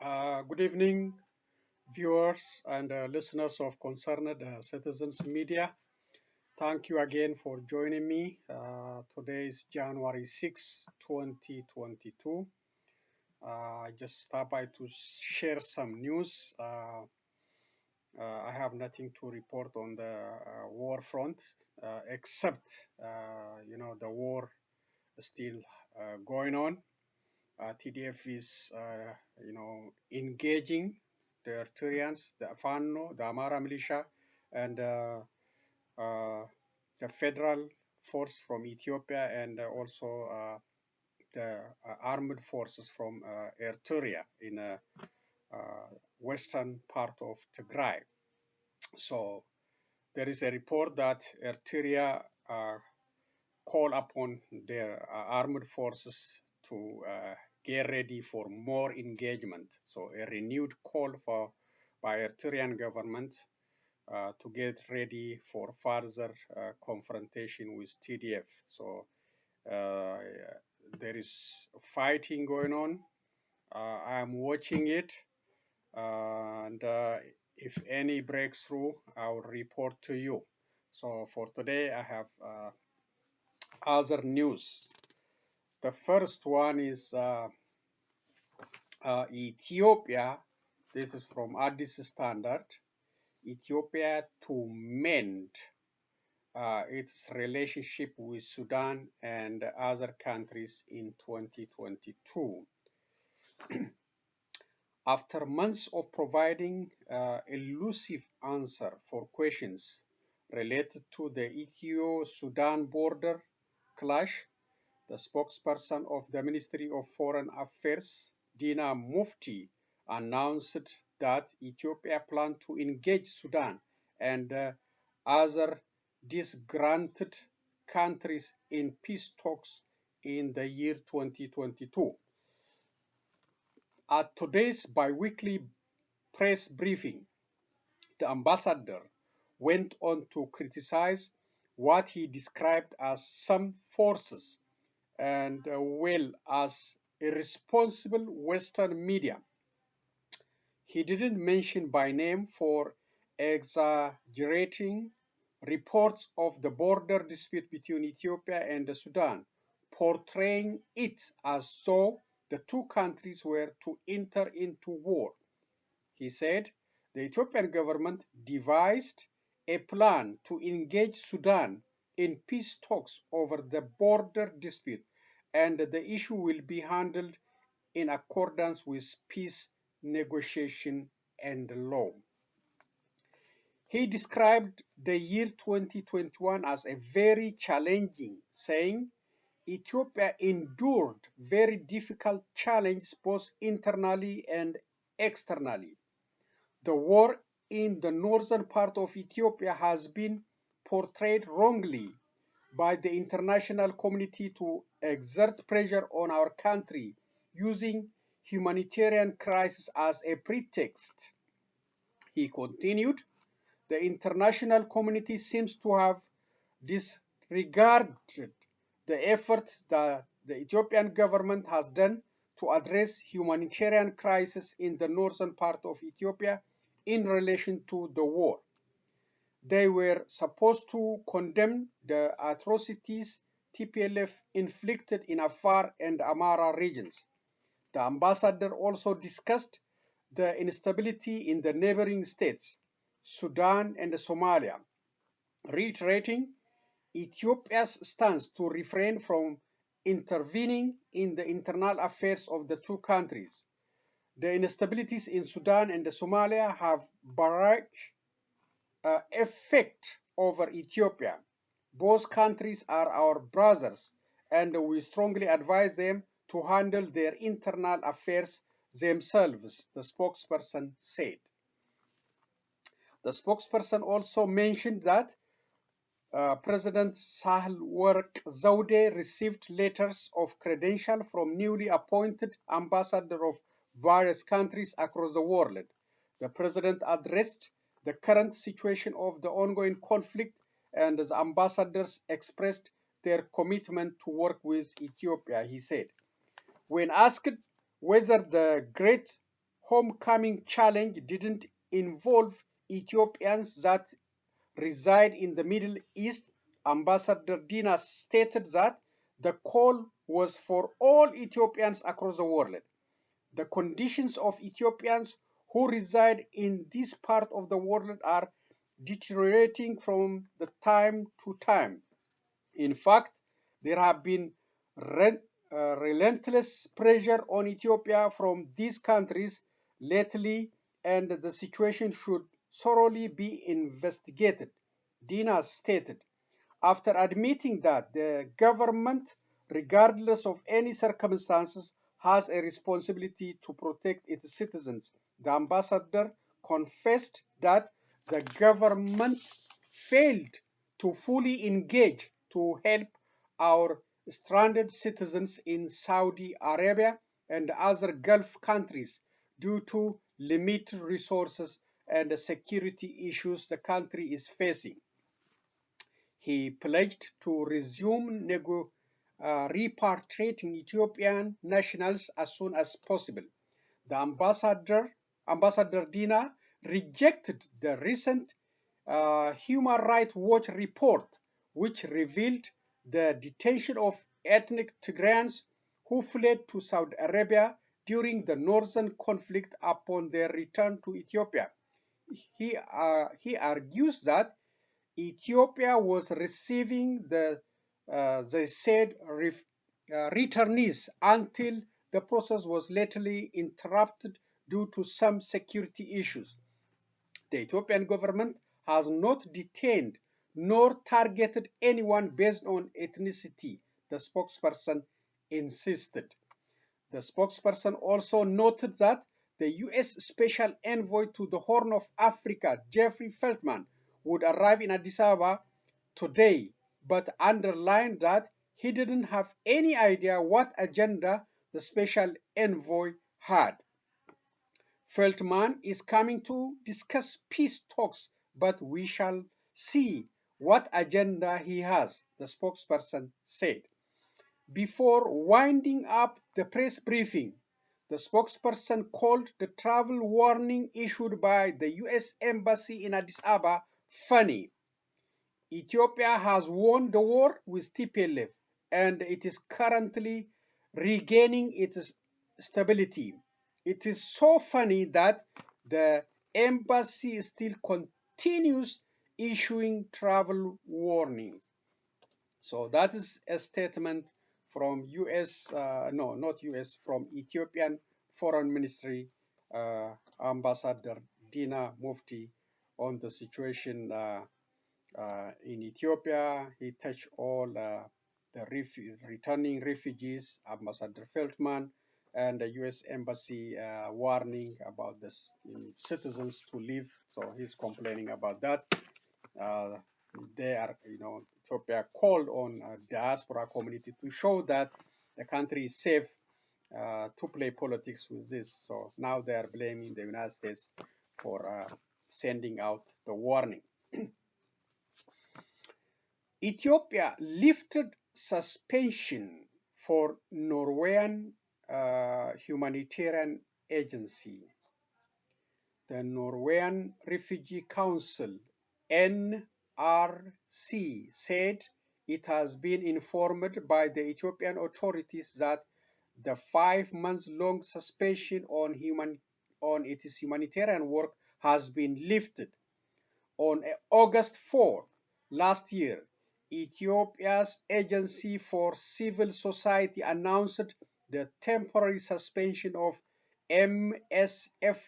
Good evening, viewers and listeners of Concerned Citizens Media. Thank you again for joining me. Today is January 6th, 2022. I just stopped by to share some news. I have nothing to report on the war front, except, the war is still going on. TDF is, engaging the Eritreans, the Fano, the Amara militia, and uh, the federal force from Ethiopia, and also the armed forces from Eritrea in western part of Tigray. So there is a report that Eritrea call upon their armed forces to get ready for more engagement. So a renewed call by Eritrean government to get ready for further confrontation with TDF. So uh, there is fighting going on. I am watching it, and if any breaks through, I will report to you. So for today, I have other news. The first one is Ethiopia. This is from Addis Standard. Ethiopia to mend its relationship with Sudan and other countries in 2022. After months of providing elusive answer for questions related to the Ethio-Sudan border clash, the spokesperson of the Ministry of Foreign Affairs, Dina Mufti, announced that Ethiopia planned to engage Sudan and other disgruntled countries in peace talks in the year 2022. At today's bi-weekly press briefing, the ambassador went on to criticize what he described as some forces and well as irresponsible Western media. He didn't mention by name for exaggerating reports of the border dispute between Ethiopia and Sudan, portraying it as though the two countries were to enter into war. He said the Ethiopian government devised a plan to engage Sudan in peace talks over the border dispute, and the issue will be handled in accordance with peace negotiation and law. He described the year 2021 as a very challenging, saying Ethiopia endured very difficult challenges both internally and externally. The war in the northern part of Ethiopia has been portrayed wrongly by the international community to exert pressure on our country using humanitarian crisis as a pretext. He continued, the international community seems to have disregarded the efforts that the Ethiopian government has done to address humanitarian crisis in the northern part of Ethiopia in relation to the war. They were supposed to condemn the atrocities TPLF inflicted in Afar and Amara regions. The ambassador also discussed the instability in the neighboring states, Sudan and Somalia, reiterating Ethiopia's stance to refrain from intervening in the internal affairs of the two countries. The instabilities in Sudan and Somalia have direct effect over Ethiopia. Both countries are our brothers, and we strongly advise them to handle their internal affairs themselves, the spokesperson said. The spokesperson also mentioned that President Sahle-Work Zaude received letters of credential from newly appointed ambassadors of various countries across the world. The president addressed the current situation of the ongoing conflict, and the ambassadors expressed their commitment to work with Ethiopia, he said. When asked whether the Great homecoming challenge didn't involve Ethiopians that reside in the Middle East. Ambassador Dina stated that the call was for all Ethiopians across the world. The conditions of Ethiopians who reside in this part of the world are deteriorating from the time to time. In fact, there have been relentless pressure on Ethiopia from these countries lately, and the situation should thoroughly be investigated, Dina stated, after admitting that the government, regardless of any circumstances, has a responsibility to protect its citizens. The ambassador confessed that the government failed to fully engage to help our stranded citizens in Saudi Arabia and other Gulf countries due to limited resources and the security issues the country is facing. He pledged to resume repatriating Ethiopian nationals as soon as possible. The Ambassador Dina, rejected the recent Human Rights Watch report, which revealed the detention of ethnic Tigrayans who fled to Saudi Arabia during the northern conflict upon their return to Ethiopia. He argues that Ethiopia was receiving they said, returnees until the process was lately interrupted due to some security issues. The Ethiopian government has not detained nor targeted anyone based on ethnicity, the spokesperson insisted. The spokesperson also noted that the U.S. Special Envoy to the Horn of Africa, Jeffrey Feltman, would arrive in Addis Ababa today, but underlined that he didn't have any idea what agenda the Special Envoy had. Feltman is coming to discuss peace talks, but we shall see what agenda he has, the spokesperson said. Before winding up the press briefing, the spokesperson called the travel warning issued by the U.S. Embassy in Addis Ababa funny. Ethiopia has won the war with TPLF and it is currently regaining its stability. It is so funny that the embassy still continues issuing travel warnings. So that is a statement from US, no, not US, from Ethiopian Foreign Ministry Ambassador Dina Mufti on the situation in Ethiopia. He touched all the returning refugees, Ambassador Feldman, and the U.S. Embassy warning about the citizens to leave. So he's complaining about that. They are, Ethiopia called on diaspora community to show that the country is safe to play politics with this. So now they are blaming the United States for sending out the warning. Ethiopia lifted suspension for Norwegian humanitarian agency. The Norwegian Refugee Council, NRC, said it has been informed by the Ethiopian authorities that the 5-month-long suspension on its humanitarian work has been lifted. On August 4 last year, Ethiopia's Agency for Civil Society announced the temporary suspension of MSF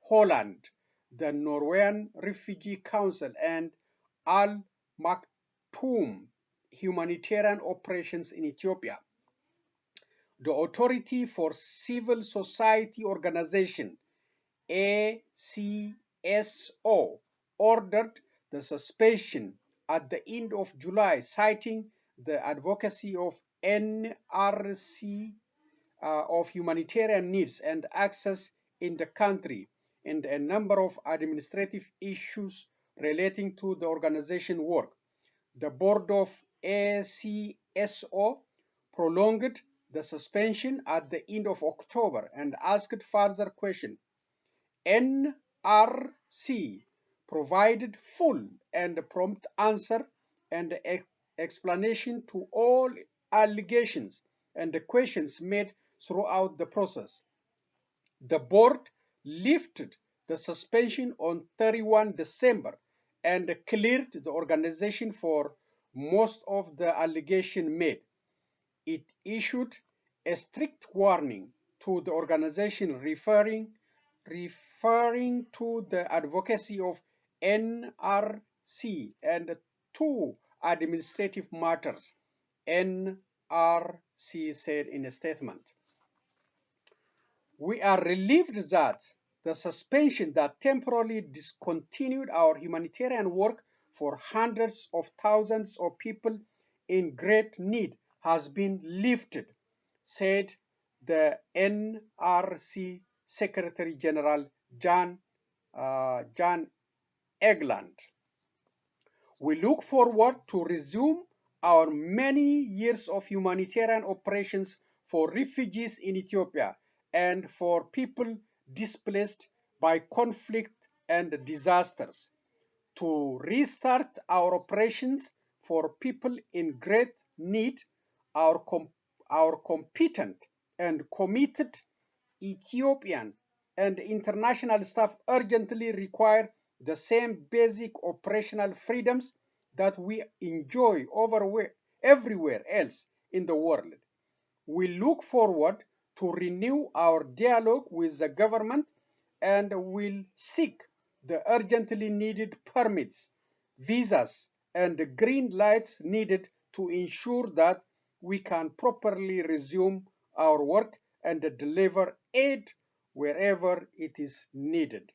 Holland, the Norwegian Refugee Council, and Al Maktoum humanitarian operations in Ethiopia. The Authority for Civil Society Organization, ACSO, ordered the suspension at the end of July, citing the advocacy of NRC of humanitarian needs and access in the country and a number of administrative issues relating to the organization work. The board of ACSO prolonged the suspension at the end of October and asked further questions. NRC provided full and prompt answer and explanation to all allegations and questions made throughout the process. The board lifted the suspension on 31 December and cleared the organization for most of the allegations made. It issued a strict warning to the organization referring to the advocacy of NRC and two administrative matters, NRC said in a statement. We are relieved that the suspension that temporarily discontinued our humanitarian work for hundreds of thousands of people in great need has been lifted, said the NRC Secretary General Jan Egeland. We look forward to resume our many years of humanitarian operations for refugees in Ethiopia and for people displaced by conflict and disasters, to restart our operations for people in great need. Our competent and committed Ethiopian and international staff urgently require the same basic operational freedoms that we enjoy everywhere else in the world. We look forward to renew our dialogue with the government and will seek the urgently needed permits, visas, and the green lights needed to ensure that we can properly resume our work and deliver aid wherever it is needed.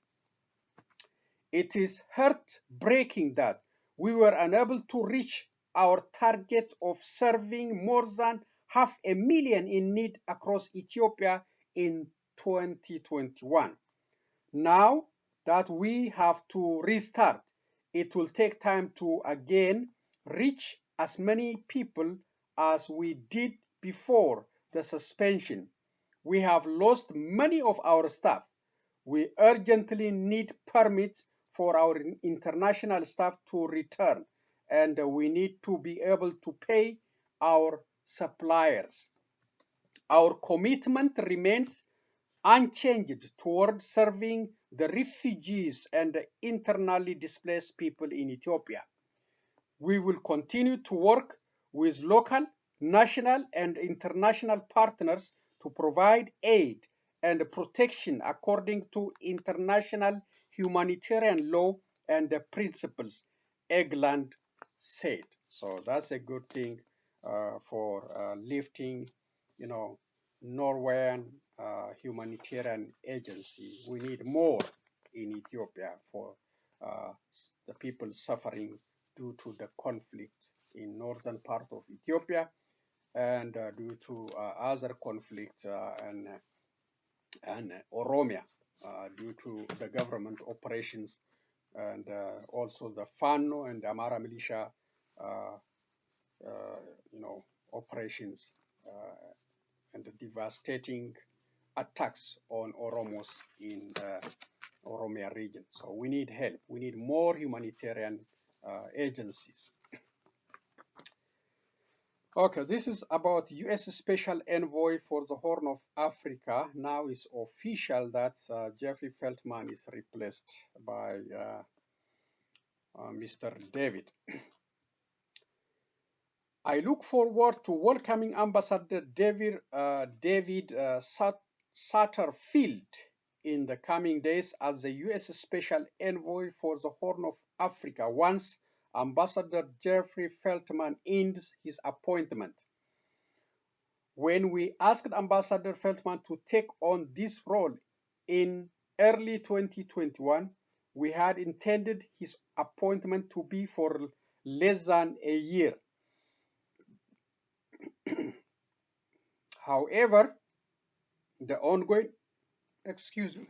It is heartbreaking that we were unable to reach our target of serving more than 500,000 in need across Ethiopia in 2021. Now that we have to restart, it will take time to again reach as many people as we did before the suspension. We have lost many of our staff. We urgently need permits for our international staff to return, and we need to be able to pay our suppliers. Our commitment remains unchanged toward serving the refugees and the internally displaced people in Ethiopia. We will continue to work with local, national, and international partners to provide aid and protection according to international humanitarian law and the principles, Egeland said. So that's a good thing for lifting, Norwegian humanitarian agency. We need more in Ethiopia for the people suffering due to the conflict in northern part of Ethiopia and due to other conflict and Oromia due to the government operations and also the Fano and Amara militia operations and the devastating attacks on Oromos in the Oromia region. So we need help. We need more humanitarian agencies. Okay, this is about U.S. Special Envoy for the Horn of Africa. Now it's official that Jeffrey Feltman is replaced by Mr. David. I look forward to welcoming Ambassador David Satterfield in the coming days as the U.S. Special Envoy for the Horn of Africa once Ambassador Jeffrey Feltman ends his appointment. When we asked Ambassador Feltman to take on this role in early 2021, we had intended his appointment to be for less than a year. However, the ongoing, excuse me,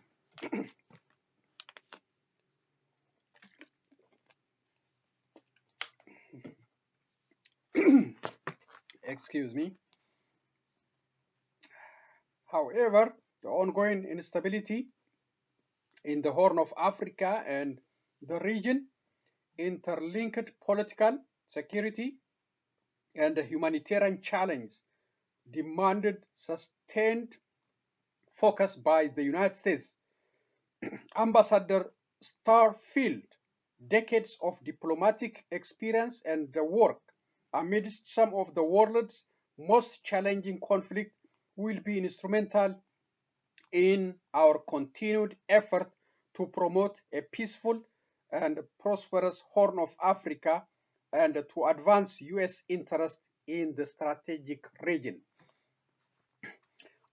excuse me. However, the ongoing instability in the Horn of Africa and the region, interlinked political, security, and humanitarian challenge demanded sustained focus by the United States. Ambassador Starfield, decades of diplomatic experience and work amidst some of the world's most challenging conflicts, will be instrumental in our continued effort to promote a peaceful and prosperous Horn of Africa and to advance U.S. interests in the strategic region.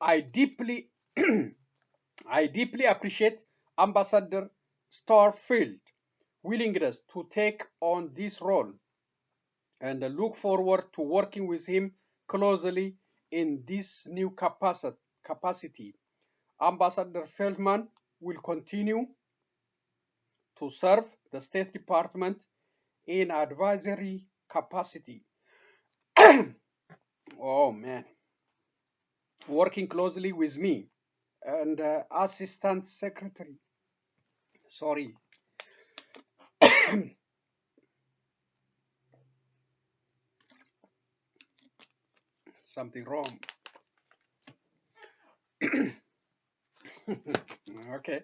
I deeply, I deeply appreciate Ambassador Starfield's willingness to take on this role and look forward to working with him closely in this new capacity. Ambassador Feldman will continue to serve the State Department in advisory capacity. Oh man, working closely with me and Assistant Secretary. Sorry. Something wrong. Okay.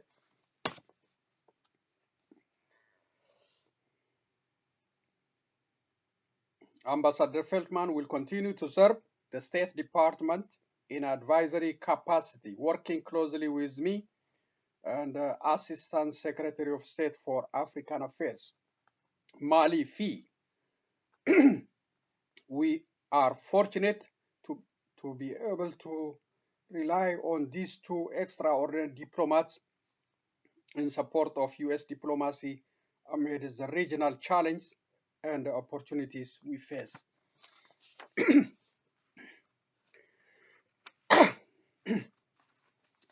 Ambassador Feldman will continue to serve the State Department in advisory capacity, working closely with me and Assistant Secretary of State for African Affairs, Mali Fee. We are fortunate to be able to rely on these two extraordinary diplomats in support of U.S. diplomacy amid the regional challenge and opportunities we face.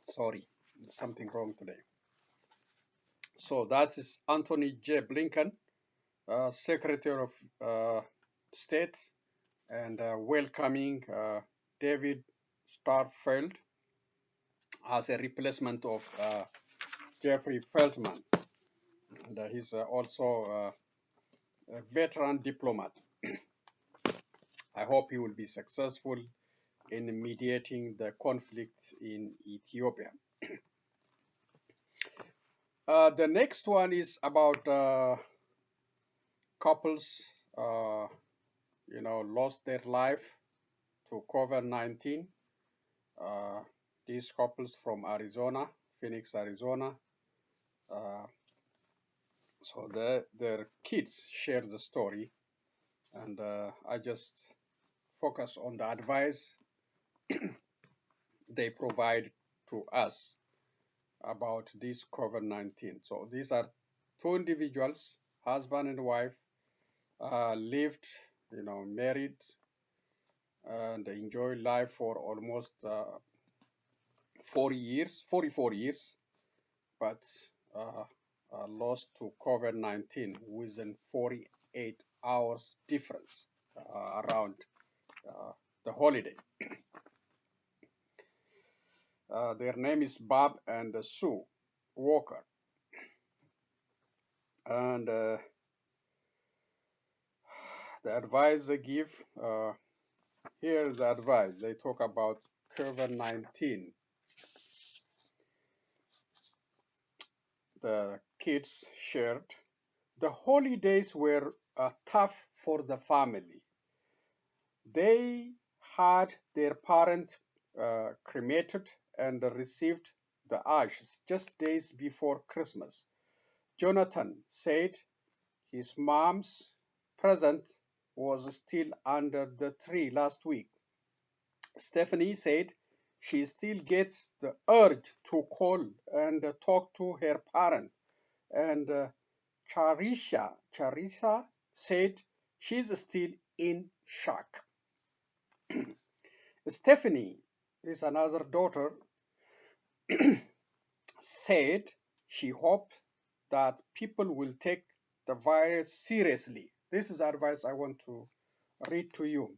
Sorry, something wrong today. So that is Anthony J. Blinken, Secretary of State, and welcoming David Starfield as a replacement of Jeffrey Feltman. And he's also a veteran diplomat. I hope he will be successful in mediating the conflict in Ethiopia. The next one is about couples, lost their life to COVID-19. These couples from Arizona, Phoenix, Arizona. So their kids share the story, and I just focus on the advice they provide to us about this COVID-19. So these are two individuals, husband and wife, lived, married and enjoy life for almost 44 years, but lost to COVID-19 within 48 hours difference around the holiday. Their name is Bob and Sue Walker. And the advice they give, here's the advice. They talk about COVID-19. The kids shared. The holidays were tough for the family. They had their parent cremated and received the ashes just days before Christmas. Jonathan said his mom's present was still under the tree last week. Stephanie said she still gets the urge to call and talk to her parent. And Charissa said she's still in shock. Stephanie is another daughter, said she hoped that people will take the virus seriously. This is advice I want to read to you.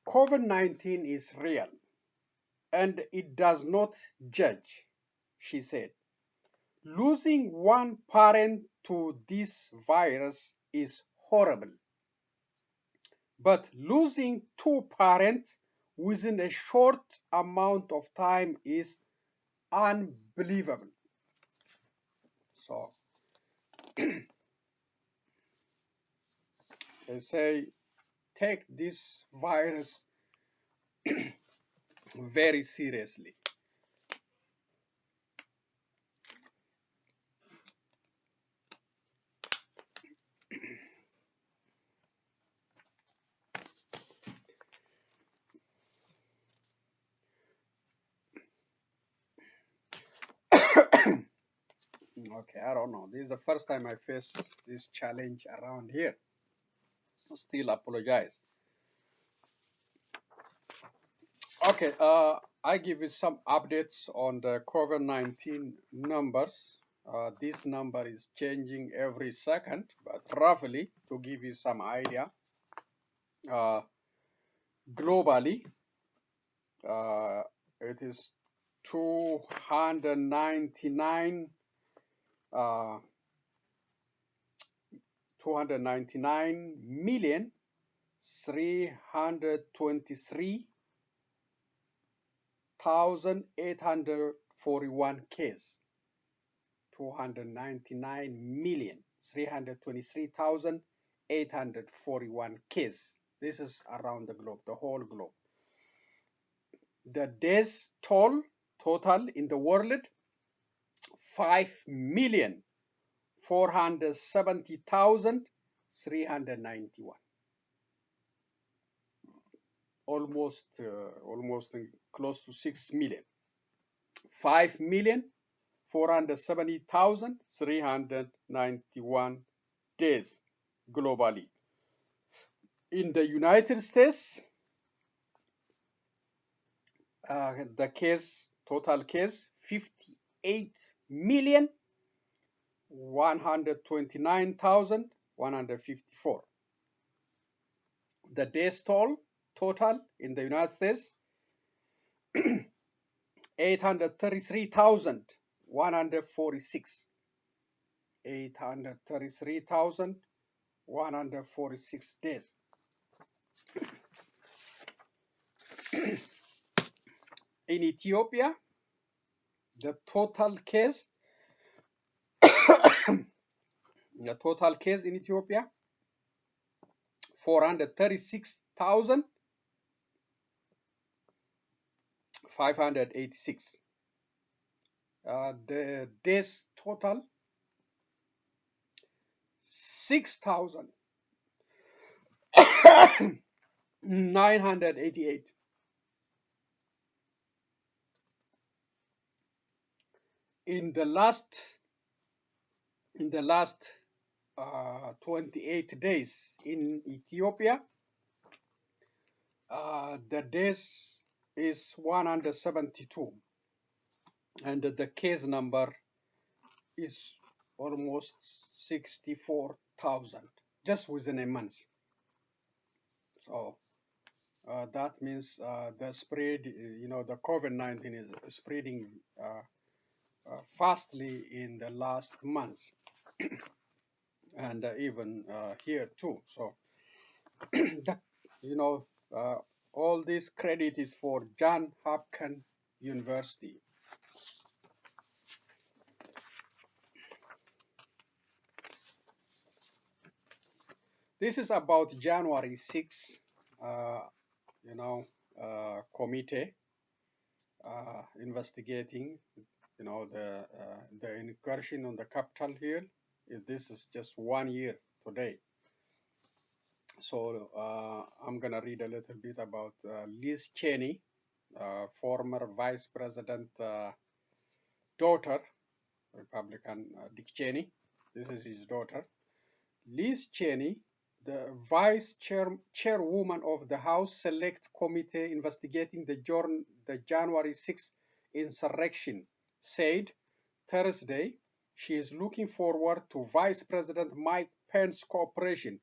COVID-19 is real. and it does not judge, she said. Losing one parent to this virus is horrible, but losing two parents within a short amount of time is unbelievable. So they say take this virus very seriously. Okay, I don't know. This is the first time I face this challenge around here. Still apologize. Okay, I give you some updates on the COVID-19 numbers. This number is changing every second, but roughly to give you some idea, globally, it is 299 million 323,841 cases. 299,323,841 cases. This is around the globe, the whole globe. The death toll total in the world, 5,470,391. Almost close to 6 million. 5,470,391 deaths globally. In the United States, the total case, 58,129,154. The death toll total in the United States, 833,146. 833,146 deaths. In Ethiopia, the total case in Ethiopia, 436,586. The deaths total, 6,988. In the last 28 days in Ethiopia, the deaths is 172, and the case number is almost 64,000 just within a month. So that means the spread, the COVID-19 is spreading fastly in the last month, and even here too. So, all this credit is for Johns Hopkins University. This is about January 6th, committee investigating, the incursion on the Capitol Hill. This is just 1 year today. So I'm gonna read a little bit about Liz Cheney, former Vice President daughter, Republican Dick Cheney. This is his daughter. Liz Cheney, the vice chairwoman of the House Select Committee investigating the January 6th insurrection, said Thursday she is looking forward to Vice President Mike Pence's cooperation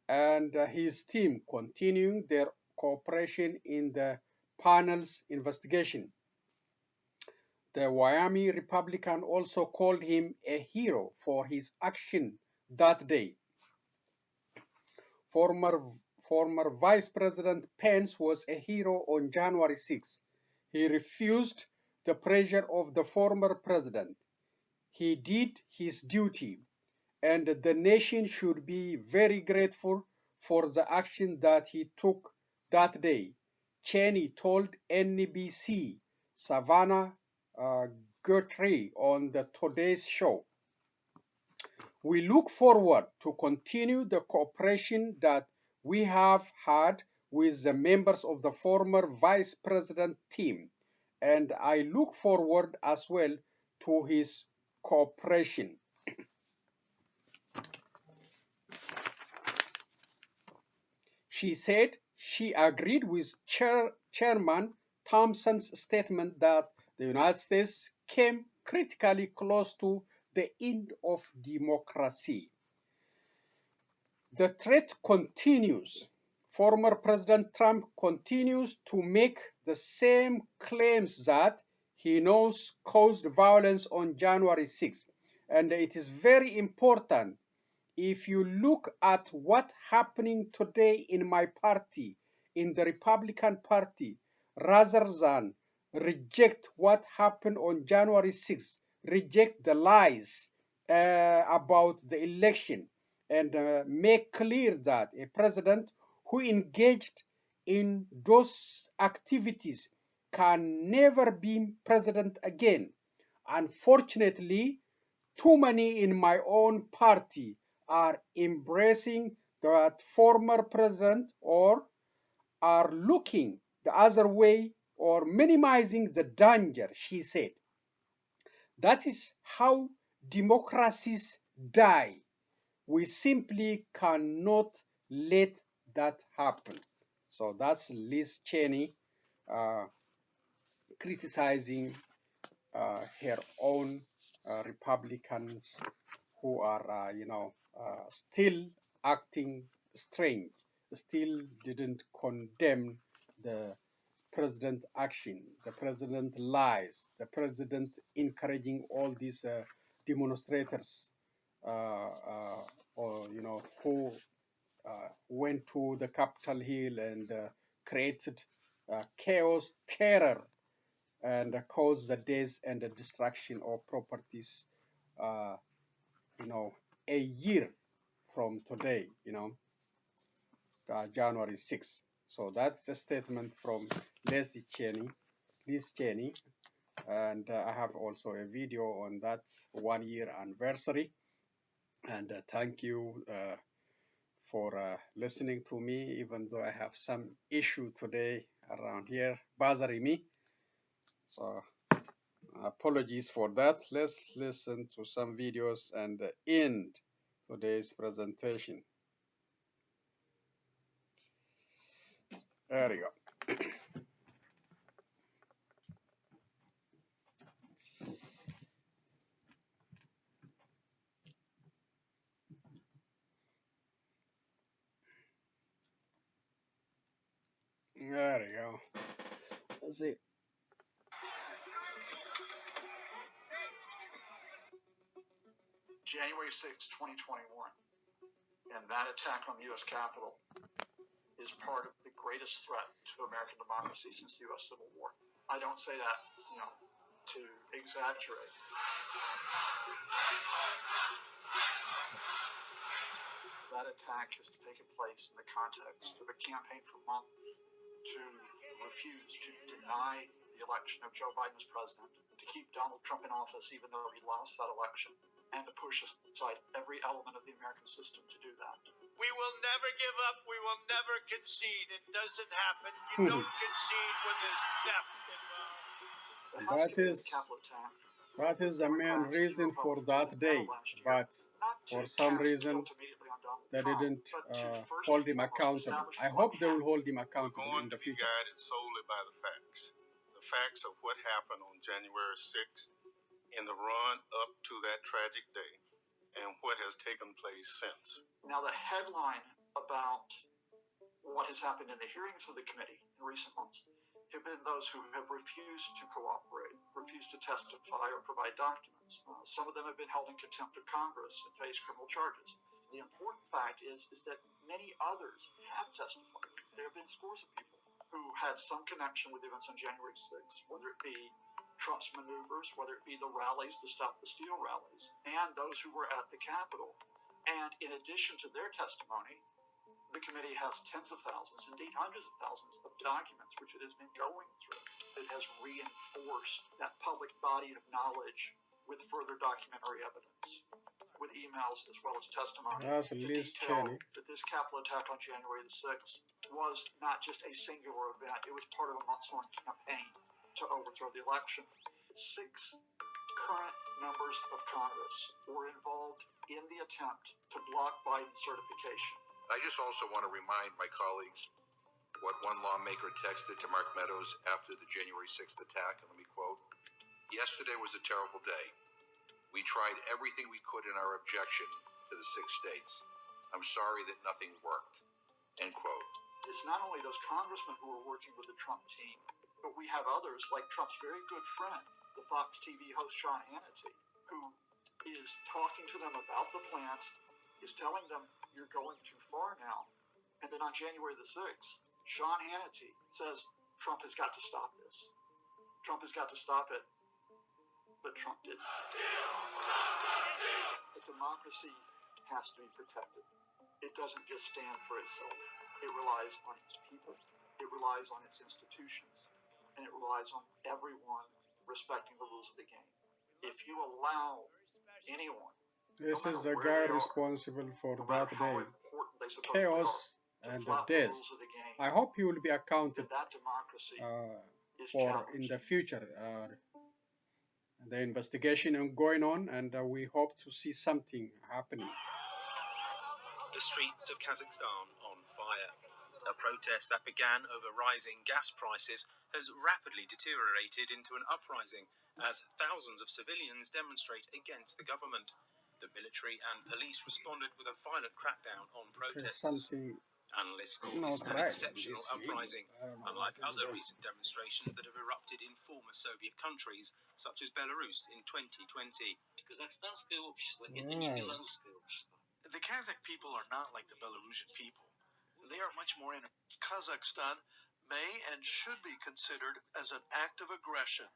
and his team continuing their cooperation in the panel's investigation. The Wyoming Republican also called him a hero for his action that day. Former Vice President Pence was a hero on January 6th. He refused the pressure of the former president. He did his duty, and the nation should be very grateful for the action that he took that day, Cheney told NBC Savannah Guthrie on the Today's Show. We look forward to continue the cooperation that we have had with the members of the former vice president team, and I look forward as well to his cooperation. She said she agreed with Chairman Thompson's statement that the United States came critically close to the end of democracy. The threat continues. Former President Trump continues to make the same claims that he knows caused violence on January 6th. And it is very important. If you look at what's happening today in my party, in the Republican Party, rather than reject what happened on January 6th, reject the lies about the election, and make clear that a president who engaged in those activities can never be president again. Unfortunately, too many in my own party are embracing that former president or are looking the other way or minimizing the danger, she said. That is how democracies die. We simply cannot let that happen. So that's Liz Cheney criticizing her own Republicans who are, still acting strange, still didn't condemn the president action, the president lies, the president encouraging all these demonstrators, who went to the Capitol Hill and created chaos, terror, and caused the death and the destruction of properties, a year from today, January 6th. So that's a statement from Liz Cheney, and I have also a video on that 1-year anniversary. And thank you for listening to me, even though I have some issue today around here bothering me. So apologies for that. Let's listen to some videos and end today's presentation. There you go. There you go. Let's see. January 6, 2021, and that attack on the U.S. Capitol is part of the greatest threat to American democracy since the U.S. Civil War. I don't say that, to exaggerate. That attack has taken place in the context of a campaign for months to refuse to deny the election of Joe Biden as president, to keep Donald Trump in office even though he lost that election, and to push aside every element of the American system to do that. We will never give up. We will never concede. It doesn't happen. You don't concede when there's theft involved. That is the main reason for that day, but for some reason they didn't hold him accountable. I hope they will hold him accountable in the future. We're going to be guided solely by the facts of what happened on January 6th in the run up to that tragic day and what has taken place since. Now, the headline about what has happened in the hearings of the committee in recent months have been those who have refused to cooperate, refused to testify or provide documents. Some of them have been held in contempt of Congress and face criminal charges. The important fact is that many others have testified. There have been scores of people who had some connection with events on January 6th, whether it be Trump's maneuvers, whether it be the rallies, the Stop the Steal rallies, and those who were at the Capitol. And in addition to their testimony, the committee has tens of thousands, indeed hundreds of thousands of documents which it has been going through. It has reinforced that public body of knowledge with further documentary evidence, with emails as well as testimony to detail Cheney. that this Capitol attack on January the 6th was not just a singular event. It was part of a months-long campaign to overthrow the election. 6 current members of Congress were involved in the attempt to block Biden's certification. I just also want to remind my colleagues what one lawmaker texted to Mark Meadows after the January 6th attack, and let me quote, "Yesterday was a terrible day. We tried everything we could in our objection to the 6 states. I'm sorry that nothing worked," end quote. It's not only those congressmen who are working with the Trump team, but we have others like Trump's very good friend, the Fox TV host Sean Hannity, who is talking to them about the plans, is telling them, you're going too far now. And then on January the 6th, Sean Hannity says, Trump has got to stop this. Trump has got to stop it. But Trump didn't. A democracy has to be protected. It doesn't just stand for itself. It relies on its people. It relies on its institutions. And it relies on everyone respecting the rules of the game. If you allow anyone, This is the guy responsible for that day, chaos and death. I hope he will be accounted for in the future. The investigation is going on, and we hope to see something happening. The streets of Kazakhstan on fire. A protest that began over rising gas prices has rapidly deteriorated into an uprising as thousands of civilians demonstrate against the government. The military and police responded with a violent crackdown on protesters. Analysts call this an exceptional uprising, unlike other recent demonstrations that have erupted in former Soviet countries, such as Belarus in 2020. The Kazakh people are not like the Belarusian people. They are much more Kazakhstan may and should be considered as an act of aggression.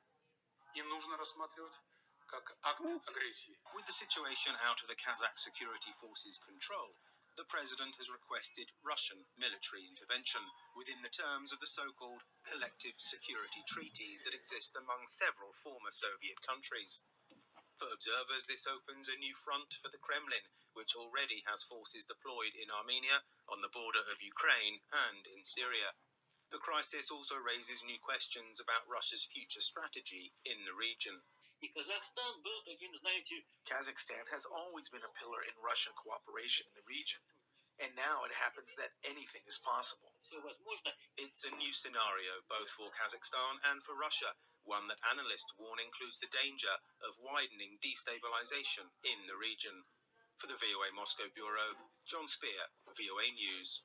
With the situation out of the Kazakh security forces' control, the president has requested Russian military intervention within the terms of the so-called collective security treaties that exist among several former Soviet countries. For observers, this opens a new front for the Kremlin, which already has forces deployed in Armenia, on the border of Ukraine, and in Syria. The crisis also raises new questions about Russia's future strategy in the region. Kazakhstan has always been a pillar in Russian cooperation in the region, and now it happens that anything is possible. It's a new scenario both for Kazakhstan and for Russia, one that analysts warn includes the danger of widening destabilization in the region. For the VOA Moscow Bureau, John Spear, VOA News.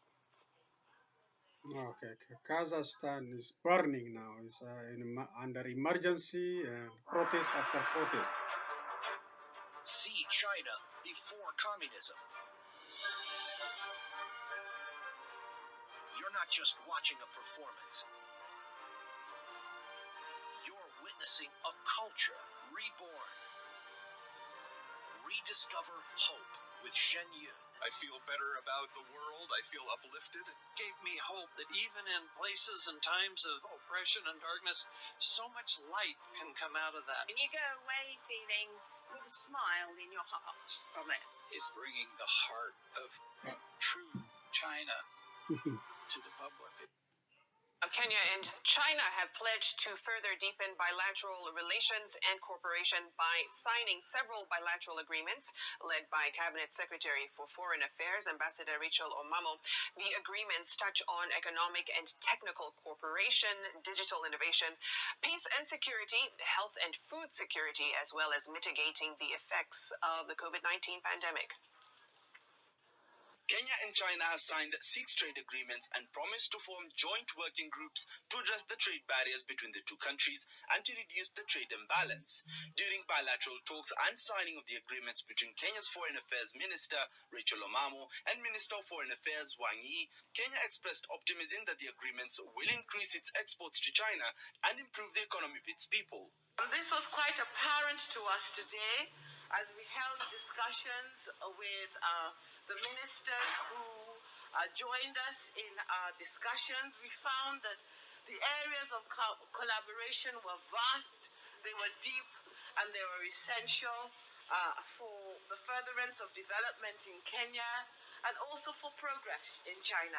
Okay, Kazakhstan is burning now. It's under emergency and protest after protest. See China before communism. You're not just watching a performance. You're witnessing a culture reborn. Rediscover hope with Shen Yun. I feel better about the world. I feel uplifted. Gave me hope that even in places and times of oppression and darkness, so much light can come out of that. And you go away feeling with a smile in your heart from it. It's bringing the heart of true China to the public. Kenya and China have pledged to further deepen bilateral relations and cooperation by signing several bilateral agreements led by Cabinet Secretary for Foreign Affairs, Ambassador Rachel Omamo. The agreements touch on economic and technical cooperation, digital innovation, peace and security, health and food security, as well as mitigating the effects of the COVID-19 pandemic. Kenya and China have signed 6 trade agreements and promised to form joint working groups to address the trade barriers between the two countries and to reduce the trade imbalance. During bilateral talks and signing of the agreements between Kenya's Foreign Affairs Minister Rachel Omamo and Minister of Foreign Affairs Wang Yi, Kenya expressed optimism that the agreements will increase its exports to China and improve the economy of its people. This was quite apparent to us today as we held discussions with the ministers who joined us in our discussions. We found that the areas of collaboration were vast, they were deep, and they were essential for the furtherance of development in Kenya and also for progress in China.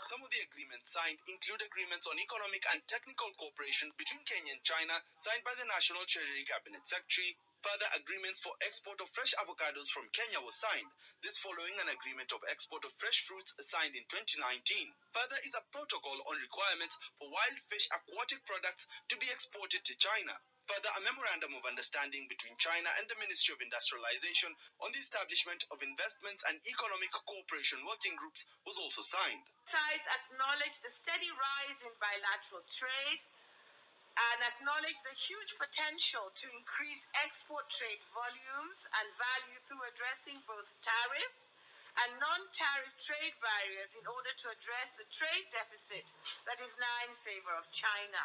Some of the agreements signed include agreements on economic and technical cooperation between Kenya and China, signed by the National Treasury Cabinet Secretary. Further agreements for export of fresh avocados from Kenya was signed, this following an agreement of export of fresh fruits signed in 2019. Further is a protocol on requirements for wild fish aquatic products to be exported to China. Further, a memorandum of understanding between China and the Ministry of Industrialization on the establishment of investments and economic cooperation working groups was also signed. Sides acknowledge the steady rise in bilateral trade and acknowledge the huge potential to increase export trade volumes and value through addressing both tariff and non-tariff trade barriers in order to address the trade deficit that is now in favor of China.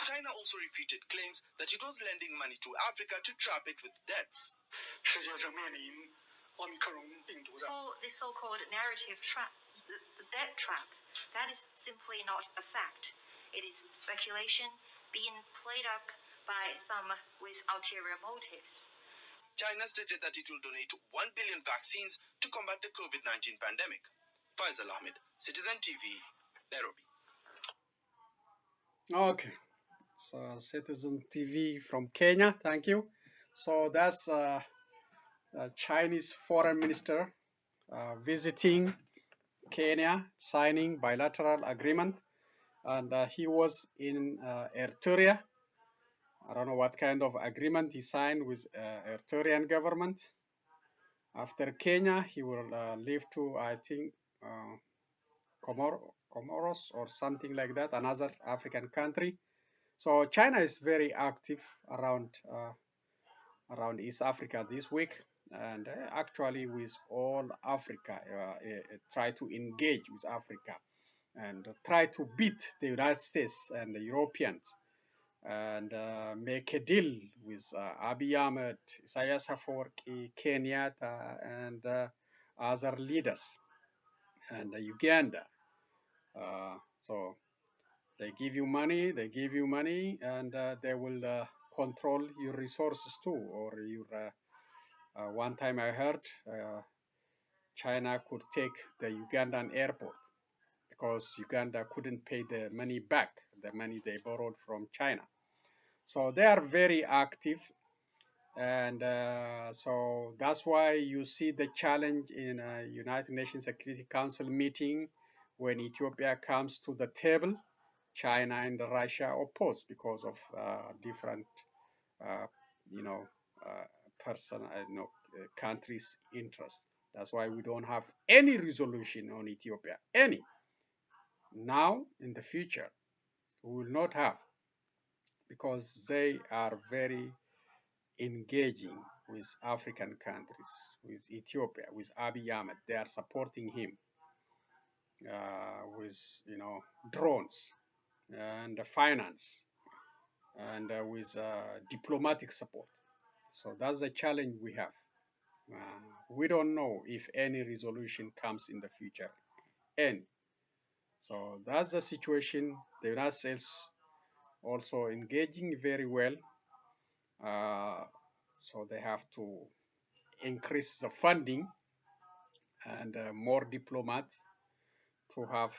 China also refuted claims that it was lending money to Africa to trap it with debts. For the so-called narrative trap, the debt trap, that is simply not a fact. It is speculation being played up by some with ulterior motives. China stated that it will donate 1 billion vaccines to combat the COVID-19 pandemic. Faisal Ahmed, Citizen TV, Nairobi. Okay, so Citizen TV from Kenya, thank you. So that's Chinese foreign minister visiting Kenya, signing bilateral agreement, and he was in Eritrea. I don't know what kind of agreement he signed with Eritrean government. After Kenya, he will leave to, I think, Comoros or something like that, another African country. So China is very active around East Africa this week, and actually with all Africa, try to engage with Africa and try to beat the United States and the Europeans and make a deal with Abiy Ahmed, Isaias Afwerki, Kenyatta, and other leaders, and Uganda. So they give you money, and they will control your resources too. Or your one time I heard China could take the Ugandan airport because Uganda couldn't pay the money back, the money they borrowed from China. So they are very active, and so that's why you see the challenge in a United Nations Security Council meeting when Ethiopia comes to the table. China and Russia oppose because of different, countries' interests. That's why we don't have any resolution on Ethiopia. Any. Now, in the future, we will not have, because they are very engaging with African countries, with Ethiopia, with Abiy Ahmed. They are supporting him with, drones and finance and with diplomatic support. So that's the challenge we have. We don't know if any resolution comes in the future. Any. So that's the situation. The United States also engaging very well. So they have to increase the funding and more diplomats to have,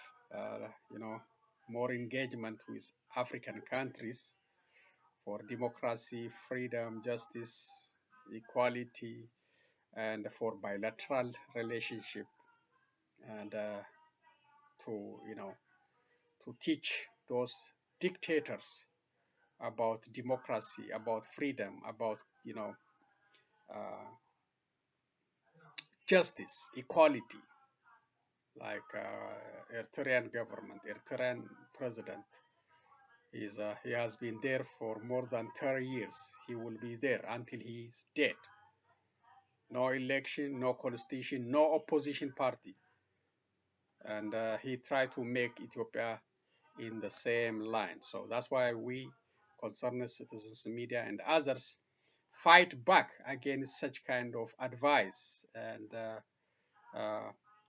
more engagement with African countries for democracy, freedom, justice, equality, and for bilateral relationship, and to teach those dictators about democracy, about freedom, about justice, equality, like Eritrean government, Eritrean president. He has been there for more than 30 years. He will be there until he is dead. No election, no constitution, no opposition party. And he tried to make Ethiopia in the same line. So that's why we, concerned citizens, media, and others, fight back against such kind of advice and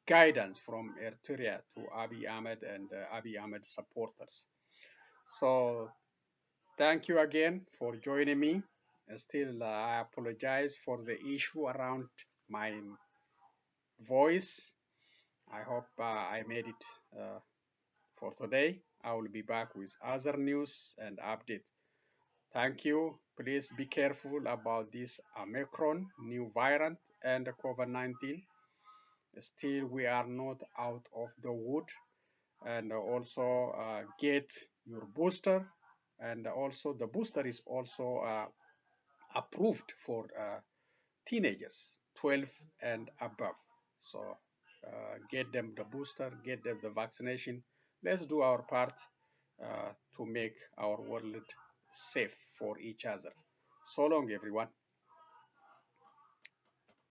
guidance from Eritrea to Abiy Ahmed and Abiy Ahmed supporters. So thank you again for joining me. Still, I apologize for the issue around my voice. I hope I made it for today. I will be back with other news and update. Thank you. Please be careful about this Omicron new variant and COVID-19. Still, we are not out of the wood. And also get your booster. And also the booster is also approved for teenagers, 12 and above. So get them the booster, get them the vaccination. Let's do our part to make our world safe for each other. So long, everyone.